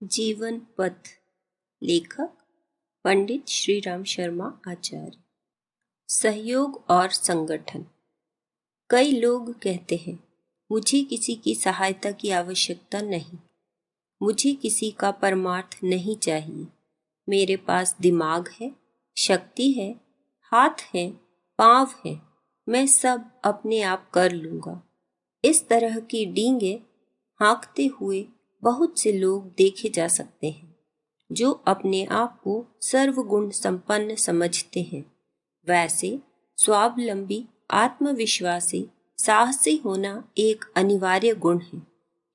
जीवन पथ। लेखक पंडित श्री राम शर्मा आचार्य। सहयोग और संगठन। कई लोग कहते हैं, मुझे किसी की सहायता की आवश्यकता नहीं, मुझे किसी का परमार्थ नहीं चाहिए। मेरे पास दिमाग है, शक्ति है, हाथ है, पांव है, मैं सब अपने आप कर लूंगा। इस तरह की डींगे हाँकते हुए बहुत से लोग देखे जा सकते हैं जो अपने आप को सर्वगुण संपन्न समझते हैं। वैसे स्वावलंबी, आत्मविश्वासी, साहसी होना एक अनिवार्य गुण है,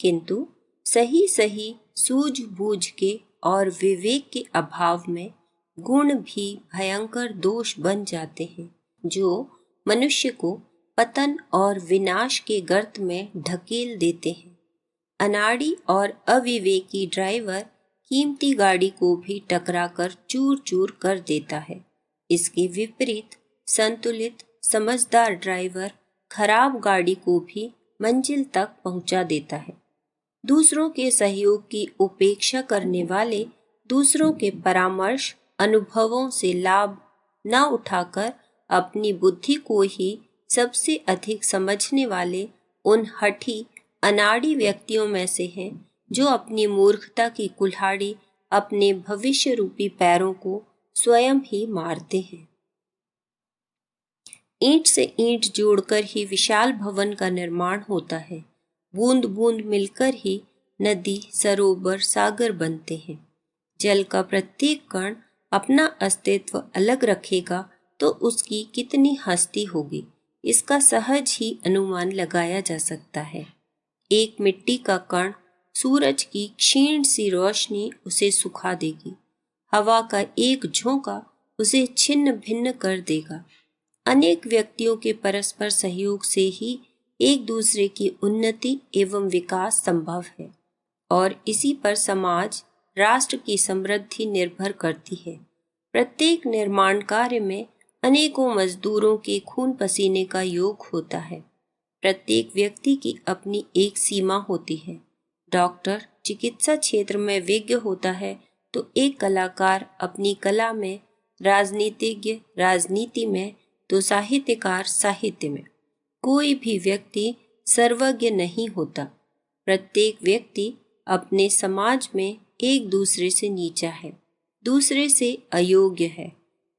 किंतु सही सही सूझबूझ के और विवेक के अभाव में गुण भी भयंकर दोष बन जाते हैं जो मनुष्य को पतन और विनाश के गर्त में ढकेल देते हैं। अनाड़ी और अविवेकी ड्राइवर कीमती गाड़ी को भी टकराकर चूर चूर कर देता है। इसके विपरीत संतुलित, समझदार ड्राइवर खराब गाड़ी को भी मंजिल तक पहुंचा देता है। दूसरों के सहयोग की उपेक्षा करने वाले, दूसरों के परामर्श, अनुभवों से लाभ न उठाकर अपनी बुद्धि को ही सबसे अधिक समझने वाले उन हठी, अनाड़ी व्यक्तियों में से हैं जो अपनी मूर्खता की कुल्हाड़ी अपने भविष्य रूपी पैरों को स्वयं ही मारते हैं। ईंट से ईंट जोड़कर ही विशाल भवन का निर्माण होता है। बूंद बूंद मिलकर ही नदी, सरोवर, सागर बनते हैं। जल का प्रत्येक कण अपना अस्तित्व अलग रखेगा तो उसकी कितनी हस्ती होगी, इसका सहज ही अनुमान लगाया जा सकता है। एक मिट्टी का कण सूरज की क्षीण सी रोशनी उसे सुखा देगी। हवा का एक झोंका उसे छिन्न भिन्न कर देगा। अनेक व्यक्तियों के परस्पर सहयोग से ही एक दूसरे की उन्नति एवं विकास संभव है और इसी पर समाज, राष्ट्र की समृद्धि निर्भर करती है। प्रत्येक निर्माण कार्य में अनेकों मजदूरों के खून पसीने का योग होता है। प्रत्येक व्यक्ति की अपनी एक सीमा होती है। डॉक्टर चिकित्सा क्षेत्र में विज्ञ होता है तो एक कलाकार अपनी कला में, राजनीतिज्ञ राजनीति में, तो साहित्यकार साहित्य में। कोई भी व्यक्ति सर्वज्ञ नहीं होता। प्रत्येक व्यक्ति अपने समाज में एक दूसरे से नीचा है, दूसरे से अयोग्य है।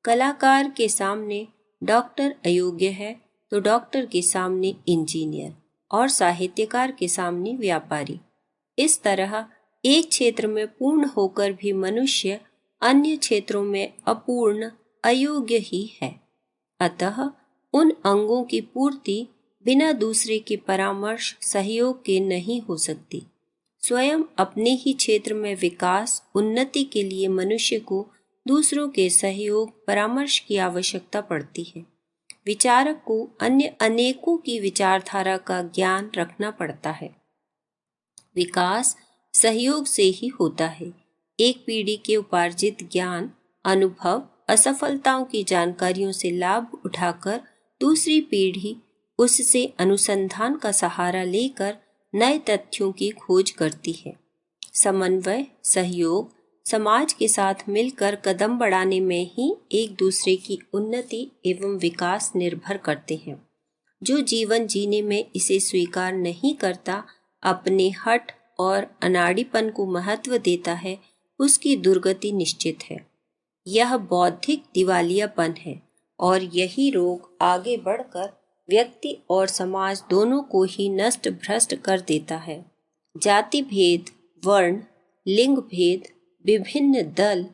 कलाकार के सामने डॉक्टर अयोग्य है तो डॉक्टर के सामने इंजीनियर और साहित्यकार के सामने व्यापारी। इस तरह एक क्षेत्र में पूर्ण होकर भी मनुष्य अन्य क्षेत्रों में अपूर्ण, अयोग्य ही है। अतः उन अंगों की पूर्ति बिना दूसरे के परामर्श, सहयोग के नहीं हो सकती। स्वयं अपने ही क्षेत्र में विकास, उन्नति के लिए मनुष्य को दूसरों के सहयोग, परामर्श की आवश्यकता पड़ती है। विचारक को अन्य अनेकों की विचारधारा का ज्ञान रखना पड़ता है। विकास सहयोग से ही होता है। एक पीढ़ी के उपार्जित ज्ञान, अनुभव, असफलताओं की जानकारियों से लाभ उठाकर दूसरी पीढ़ी उससे अनुसंधान का सहारा लेकर नए तथ्यों की खोज करती है। समन्वय, सहयोग, समाज के साथ मिलकर कदम बढ़ाने में ही एक दूसरे की उन्नति एवं विकास निर्भर करते हैं। जो जीवन जीने में इसे स्वीकार नहीं करता, अपने हठ और अनाड़ीपन को महत्व देता है, उसकी दुर्गति निश्चित है। यह बौद्धिक दिवालियापन है और यही रोग आगे बढ़कर व्यक्ति और समाज दोनों को ही नष्ट भ्रष्ट कर देता है। जाति भेद, वर्ण, लिंग भेद, विभिन्न दल,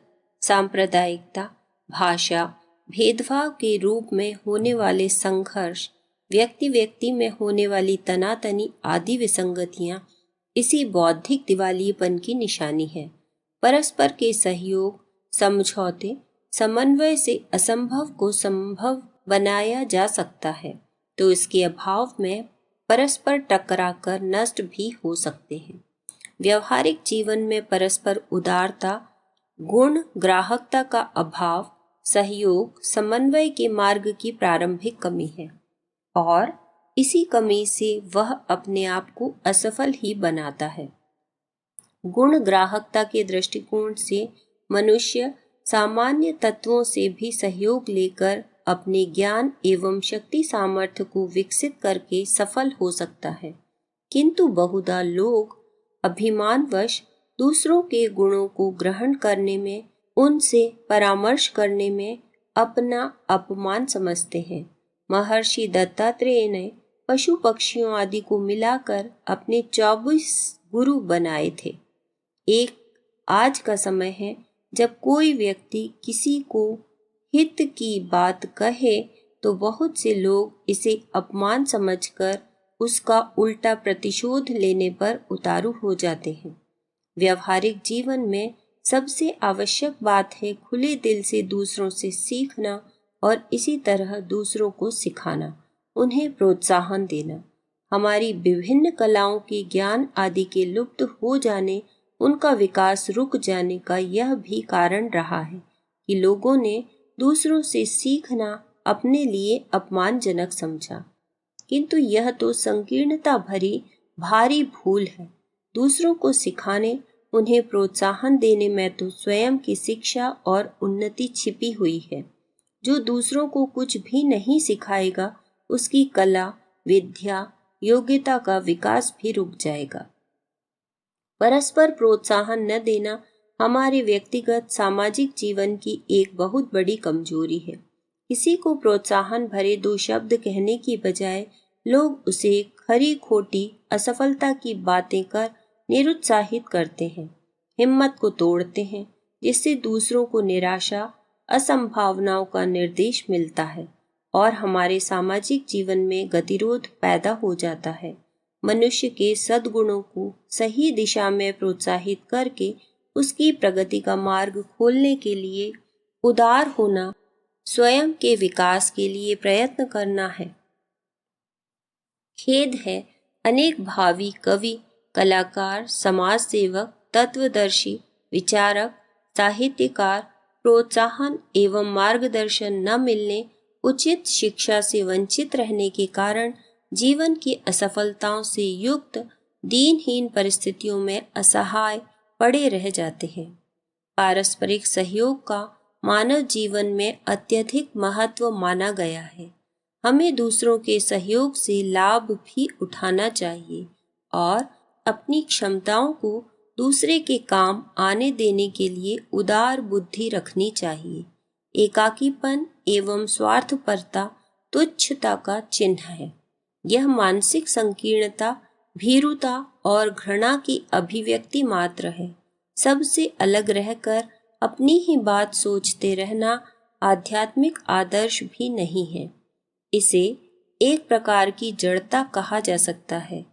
सांप्रदायिकता, भाषा, भेदभाव के रूप में होने वाले संघर्ष, व्यक्ति व्यक्ति में होने वाली तनातनी आदि विसंगतियां इसी बौद्धिक दिवालियेपन की निशानी है। परस्पर के सहयोग, समझौते, समन्वय से असंभव को संभव बनाया जा सकता है, तो इसके अभाव में परस्पर टकराकर नष्ट भी हो सकते हैं। व्यवहारिक जीवन में परस्पर उदारता, गुण, ग्राहकता का अभाव, सहयोग, समन्वय के मार्ग की प्रारंभिक कमी है और इसी कमी से वह अपने आप को असफल ही बनाता है। गुण ग्राहकता के दृष्टिकोण से मनुष्य सामान्य तत्वों से भी सहयोग लेकर अपने ज्ञान एवं शक्ति सामर्थ्य को विकसित करके सफल हो सकता है, किंतु बहुधा लोग अभिमानवश दूसरों के गुणों को ग्रहण करने में, उनसे परामर्श करने में अपना अपमान समझते हैं। महर्षि दत्तात्रेय ने पशु पक्षियों आदि को मिलाकर अपने 24 गुरु बनाए थे। एक आज का समय है जब कोई व्यक्ति किसी को हित की बात कहे तो बहुत से लोग इसे अपमान समझकर उसका उल्टा प्रतिशोध लेने पर उतारू हो जाते हैं। व्यवहारिक जीवन में सबसे आवश्यक बात है खुले दिल से दूसरों से सीखना और इसी तरह दूसरों को सिखाना, उन्हें प्रोत्साहन देना। हमारी विभिन्न कलाओं के ज्ञान आदि के लुप्त हो जाने, उनका विकास रुक जाने का यह भी कारण रहा है कि लोगों ने दूसरों से सीखना अपने लिए अपमानजनक समझा, किंतु यह तो संकीर्णता भरी भारी भूल है। दूसरों को सिखाने, उन्हें प्रोत्साहन देने में तो स्वयं की शिक्षा और उन्नति छिपी हुई है। जो दूसरों को कुछ भी नहीं सिखाएगा, उसकी कला, विद्या, योग्यता का विकास भी रुक जाएगा। परस्पर प्रोत्साहन न देना हमारे व्यक्तिगत सामाजिक जीवन की एक बहुत बड़ी कमजोरी है। किसी को प्रोत्साहन भरे 2 शब्द कहने की बजाय लोग उसे खरी खोटी असफलता की बातें कर निरुत्साहित करते हैं, हिम्मत को तोड़ते हैं, जिससे दूसरों को निराशा, असंभावनाओं का निर्देश मिलता है और हमारे सामाजिक जीवन में गतिरोध पैदा हो जाता है। मनुष्य के सद्गुणों को सही दिशा में प्रोत्साहित करके उसकी प्रगति का मार्ग खोलने के लिए उदार होना, स्वयं के विकास के लिए प्रयत्न करना है। खेद है, अनेक भावी कवि, कलाकार, समाज सेवक, तत्वदर्शी, विचारक, साहित्यकार प्रोत्साहन एवं मार्गदर्शन न मिलने, उचित शिक्षा से वंचित रहने के कारण जीवन की असफलताओं से युक्त दीनहीन परिस्थितियों में असहाय पड़े रह जाते हैं। पारस्परिक सहयोग का मानव जीवन में अत्यधिक महत्व माना गया है। हमें दूसरों के सहयोग से लाभ भी उठाना चाहिए और अपनी क्षमताओं को दूसरे के काम आने देने के लिए उदार बुद्धि रखनी चाहिए। एकाकीपन एवं स्वार्थपरता तुच्छता का चिन्ह है। यह मानसिक संकीर्णता, भीरुता और घृणा की अभिव्यक्ति मात्र है। सबसे अलग रहकर अपनी ही बात सोचते रहना आध्यात्मिक आदर्श भी नहीं है। इसे एक प्रकार की जड़ता कहा जा सकता है।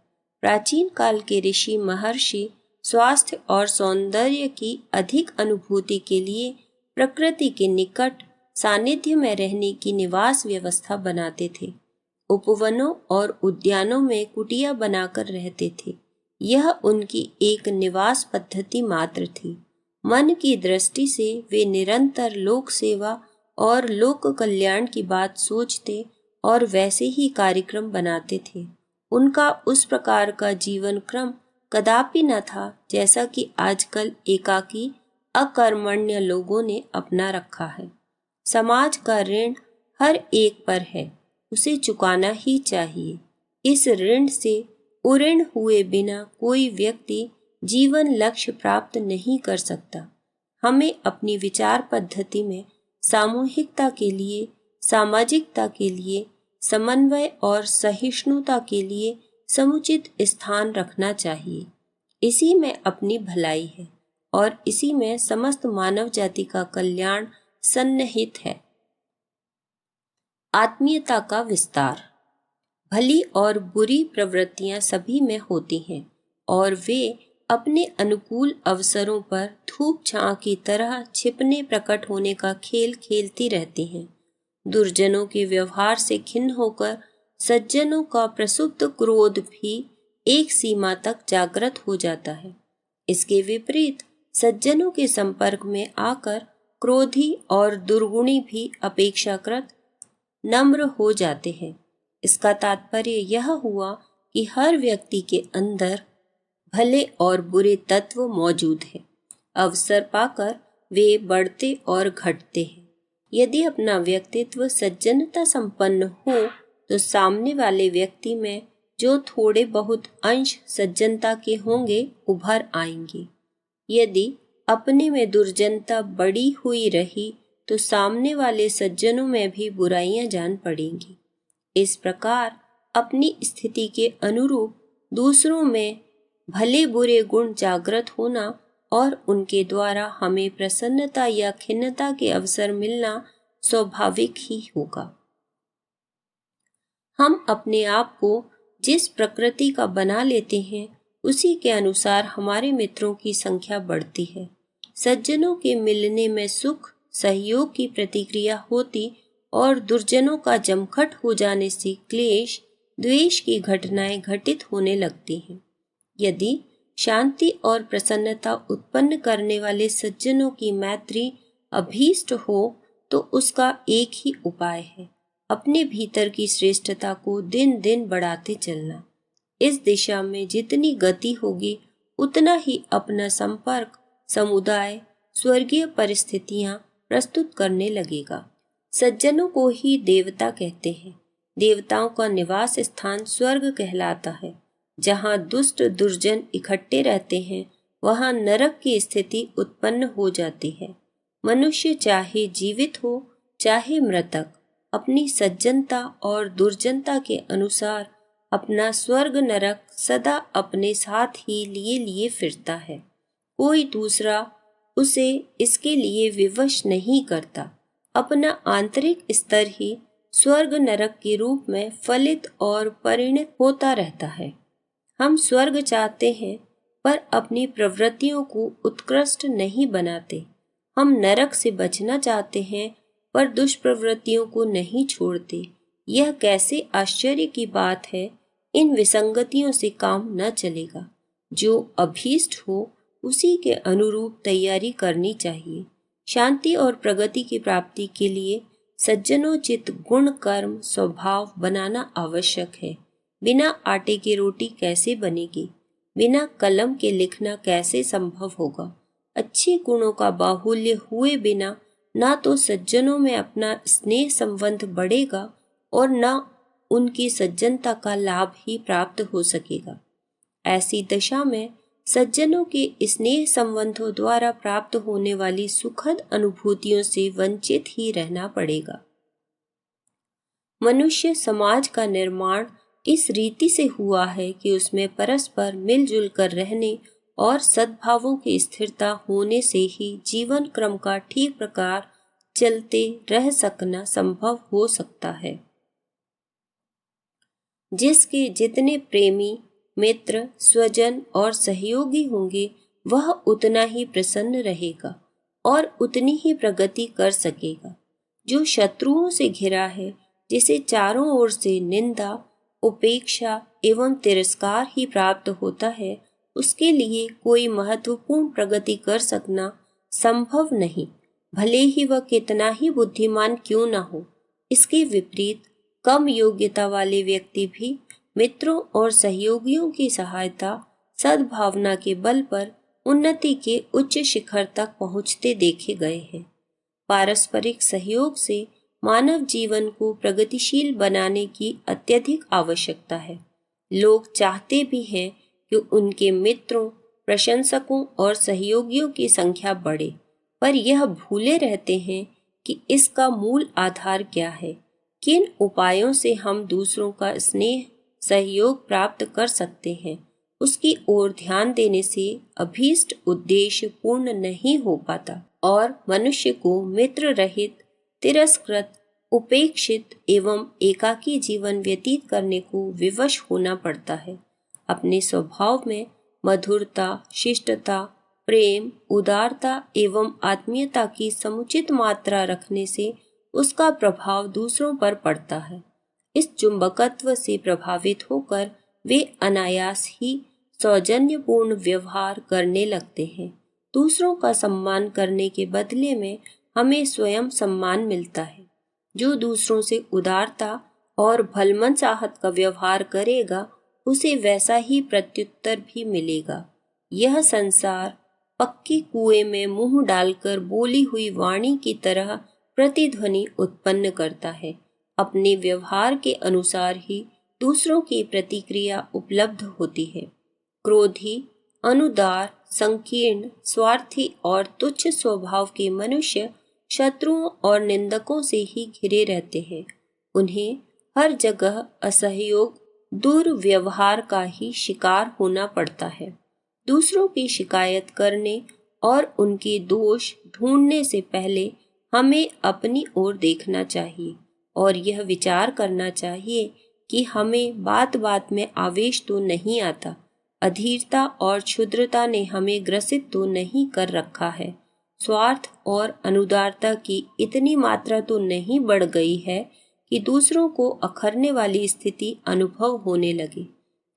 प्राचीन काल के ऋषि महर्षि स्वास्थ्य और सौंदर्य की अधिक अनुभूति के लिए प्रकृति के निकट सानिध्य में रहने की निवास व्यवस्था बनाते थे। उपवनों और उद्यानों में कुटिया बनाकर रहते थे। यह उनकी एक निवास पद्धति मात्र थी। मन की दृष्टि से वे निरंतर लोक सेवा और लोक कल्याण की बात सोचते और वैसे ही कार्यक्रम बनाते थे। उनका उस प्रकार का जीवन क्रम कदापि न था जैसा कि आजकल एकाकी अकर्मण्य लोगों ने अपना रखा है। समाज का ऋण हर एक पर है, उसे चुकाना ही चाहिए। इस ऋण से उऋण हुए बिना कोई व्यक्ति जीवन लक्ष्य प्राप्त नहीं कर सकता। हमें अपनी विचार पद्धति में सामूहिकता के लिए, सामाजिकता के लिए, समन्वय और सहिष्णुता के लिए समुचित स्थान रखना चाहिए। इसी में अपनी भलाई है और इसी में समस्त मानव जाति का कल्याण सन्निहित है। आत्मीयता का विस्तार। भली और बुरी प्रवृत्तियां सभी में होती हैं और वे अपने अनुकूल अवसरों पर धूप छांव की तरह छिपने प्रकट होने का खेल खेलती रहती हैं। दुर्जनों के व्यवहार से खिन्न होकर सज्जनों का प्रसुप्त क्रोध भी एक सीमा तक जागृत हो जाता है। इसके विपरीत सज्जनों के संपर्क में आकर क्रोधी और दुर्गुणी भी अपेक्षाकृत नम्र हो जाते हैं। इसका तात्पर्य यह हुआ कि हर व्यक्ति के अंदर भले और बुरे तत्व मौजूद हैं। अवसर पाकर वे बढ़ते और घटते हैं। यदि अपना व्यक्तित्व सज्जनता संपन्न हो तो सामने वाले व्यक्ति में जो थोड़े बहुत अंश सज्जनता के होंगे उभर आएंगे। यदि अपने में दुर्जनता बड़ी हुई रही तो सामने वाले सज्जनों में भी बुराइयां जान पड़ेंगी। इस प्रकार अपनी स्थिति के अनुरूप दूसरों में भले बुरे गुण जागृत होना और उनके द्वारा हमें प्रसन्नता या खिन्नता के अवसर मिलना स्वाभाविक ही होगा। हम अपने आप को जिस प्रकृति का बना लेते हैं उसी के अनुसार हमारे मित्रों की संख्या बढ़ती है। सज्जनों के मिलने में सुख सहयोग की प्रतिक्रिया होती और दुर्जनों का जमखट हो जाने से क्लेश द्वेष की घटनाएं घटित होने लगती हैं। यदि शांति और प्रसन्नता उत्पन्न करने वाले सज्जनों की मैत्री अभीष्ट हो तो उसका एक ही उपाय है, अपने भीतर की श्रेष्ठता को दिन दिन बढ़ाते चलना। इस दिशा में जितनी गति होगी उतना ही अपना संपर्क समुदाय स्वर्गीय परिस्थितियां प्रस्तुत करने लगेगा। सज्जनों को ही देवता कहते हैं। देवताओं का निवास स्थान स्वर्ग कहलाता है। जहाँ दुष्ट दुर्जन इकट्ठे रहते हैं वहाँ नरक की स्थिति उत्पन्न हो जाती है। मनुष्य चाहे जीवित हो चाहे मृतक अपनी सज्जनता और दुर्जनता के अनुसार अपना स्वर्ग नरक सदा अपने साथ ही लिए लिए फिरता है। कोई दूसरा उसे इसके लिए विवश नहीं करता। अपना आंतरिक स्तर ही स्वर्ग नरक के रूप में फलित और परिणत होता रहता है। हम स्वर्ग चाहते हैं पर अपनी प्रवृत्तियों को उत्कृष्ट नहीं बनाते। हम नरक से बचना चाहते हैं पर दुष्प्रवृत्तियों को नहीं छोड़ते। यह कैसे आश्चर्य की बात है। इन विसंगतियों से काम न चलेगा। जो अभीष्ट हो उसी के अनुरूप तैयारी करनी चाहिए। शांति और प्रगति की प्राप्ति के लिए सज्जनोचित गुण कर्म स्वभाव बनाना आवश्यक है। बिना आटे की रोटी कैसे बनेगी? बिना कलम के लिखना कैसे संभव होगा? अच्छे गुणों का बाहुल्य हुए बिना ना तो सज्जनों में अपना स्नेह संबंध बढ़ेगा और ना उनकी सज्जनता का लाभ ही प्राप्त हो सकेगा। ऐसी दशा में सज्जनों के स्नेह संबंधों द्वारा प्राप्त होने वाली सुखद अनुभूतियों से वंचित ही रहना पड़ेगा। मनुष्य समाज का निर्माण इस रीति से हुआ है कि उसमें परस्पर मिलजुल कर रहने और सद्भावों की स्थिरता होने से ही जीवन क्रम का ठीक प्रकार चलते रह सकना संभव हो सकता है। जिसके जितने प्रेमी मित्र स्वजन और सहयोगी होंगे वह उतना ही प्रसन्न रहेगा और उतनी ही प्रगति कर सकेगा। जो शत्रुओं से घिरा है, जिसे चारों ओर से निंदा उपेक्षा एवं तिरस्कार ही प्राप्त होता है, उसके लिए कोई महत्वपूर्ण प्रगति कर सकना संभव नहीं, भले ही वह कितना ही बुद्धिमान क्यों न हो। इसके विपरीत कम योग्यता वाले व्यक्ति भी मित्रों और सहयोगियों की सहायता सद्भावना के बल पर उन्नति के उच्च शिखर तक पहुंचते देखे गए हैं। पारस्परिक सहयोग से मानव जीवन को प्रगतिशील बनाने की अत्यधिक आवश्यकता है। लोग चाहते भी हैं कि उनके मित्रों प्रशंसकों और सहयोगियों की संख्या बढ़े, पर यह भूले रहते हैं कि इसका मूल आधार क्या है। किन उपायों से हम दूसरों का स्नेह सहयोग प्राप्त कर सकते हैं, उसकी ओर ध्यान देने से अभीष्ट उद्देश्य पूर्ण नहीं हो पाता और मनुष्य को मित्र रहित तिरस्कृत उपेक्षित एवं एकाकी जीवन व्यतीत करने को विवश होना पड़ता है। अपने स्वभाव में मधुरता शिष्टता प्रेम उदारता एवं आत्मीयता की समुचित मात्रा रखने से उसका प्रभाव दूसरों पर पड़ता है। इस चुंबकत्व से प्रभावित होकर वे अनायास ही सौजन्यपूर्ण व्यवहार करने लगते हैं। दूसरों का सम्मान करने के बदले में हमें स्वयं सम्मान मिलता है। जो दूसरों से उदारता और भलमनचाहत का व्यवहार करेगा उसे वैसा ही प्रत्युत्तर भी मिलेगा। यह संसार पक्की कुएं में मुंह डालकर बोली हुई वाणी की तरह प्रतिध्वनि उत्पन्न करता है। अपने व्यवहार के अनुसार ही दूसरों की प्रतिक्रिया उपलब्ध होती है। क्रोधी, अनुदार, संकीर्ण, स्वार्थी और तुच्छ स्वभाव के मनुष्य शत्रुओं और निंदकों से ही घिरे रहते हैं। उन्हें हर जगह असहयोग, दुर्व्यवहार का ही शिकार होना पड़ता है। दूसरों की शिकायत करने और उनके दोष ढूंढने से पहले हमें अपनी ओर देखना चाहिए और यह विचार करना चाहिए कि हमें बात बात में आवेश तो नहीं आता, अधीरता और क्षुद्रता ने हमें ग्रसित तो नहीं कर रखा है, स्वार्थ और अनुदारता की इतनी मात्रा तो नहीं बढ़ गई है कि दूसरों को अखरने वाली स्थिति अनुभव होने लगे।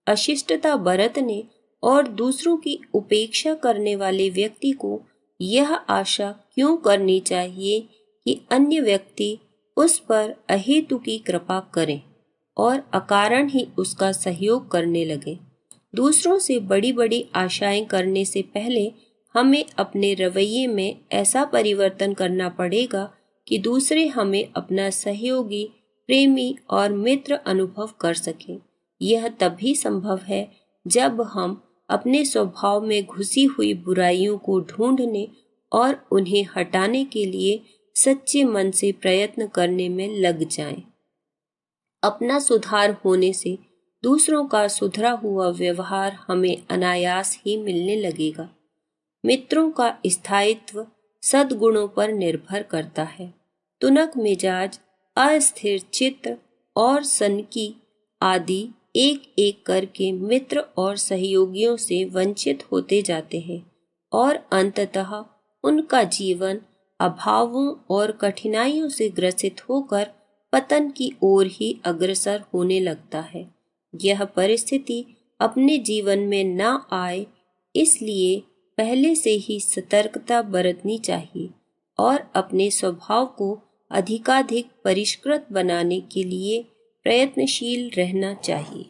अशिष्टता बरतने और दूसरों की उपेक्षा करने वाले व्यक्ति को यह आशा क्यों करनी चाहिए कि अन्य व्यक्ति उस पर अहेतु की कृपा करें और अकारण ही उसका सहयोग करने लगे। दूसरों से बड़ी बड़ी आशाएं करने से पहले हमें अपने रवैये में ऐसा परिवर्तन करना पड़ेगा कि दूसरे हमें अपना सहयोगी, प्रेमी और मित्र अनुभव कर सकें। यह तभी संभव है जब हम अपने स्वभाव में घुसी हुई बुराइयों को ढूंढने और उन्हें हटाने के लिए सच्चे मन से प्रयत्न करने में लग जाएं। अपना सुधार होने से दूसरों का सुधरा हुआ व्यवहार हमें अनायास ही मिलने लगेगा। मित्रों का स्थायित्व सद्गुणों पर निर्भर करता है। तुनक मिजाज, अस्थिर चित्त और सनकी आदि एक एक करके मित्र और सहयोगियों से वंचित होते जाते हैं और अंततः उनका जीवन अभावों और कठिनाइयों से ग्रसित होकर पतन की ओर ही अग्रसर होने लगता है। यह परिस्थिति अपने जीवन में न आए, इसलिए पहले से ही सतर्कता बरतनी चाहिए और अपने स्वभाव को अधिकाधिक परिष्कृत बनाने के लिए प्रयत्नशील रहना चाहिए।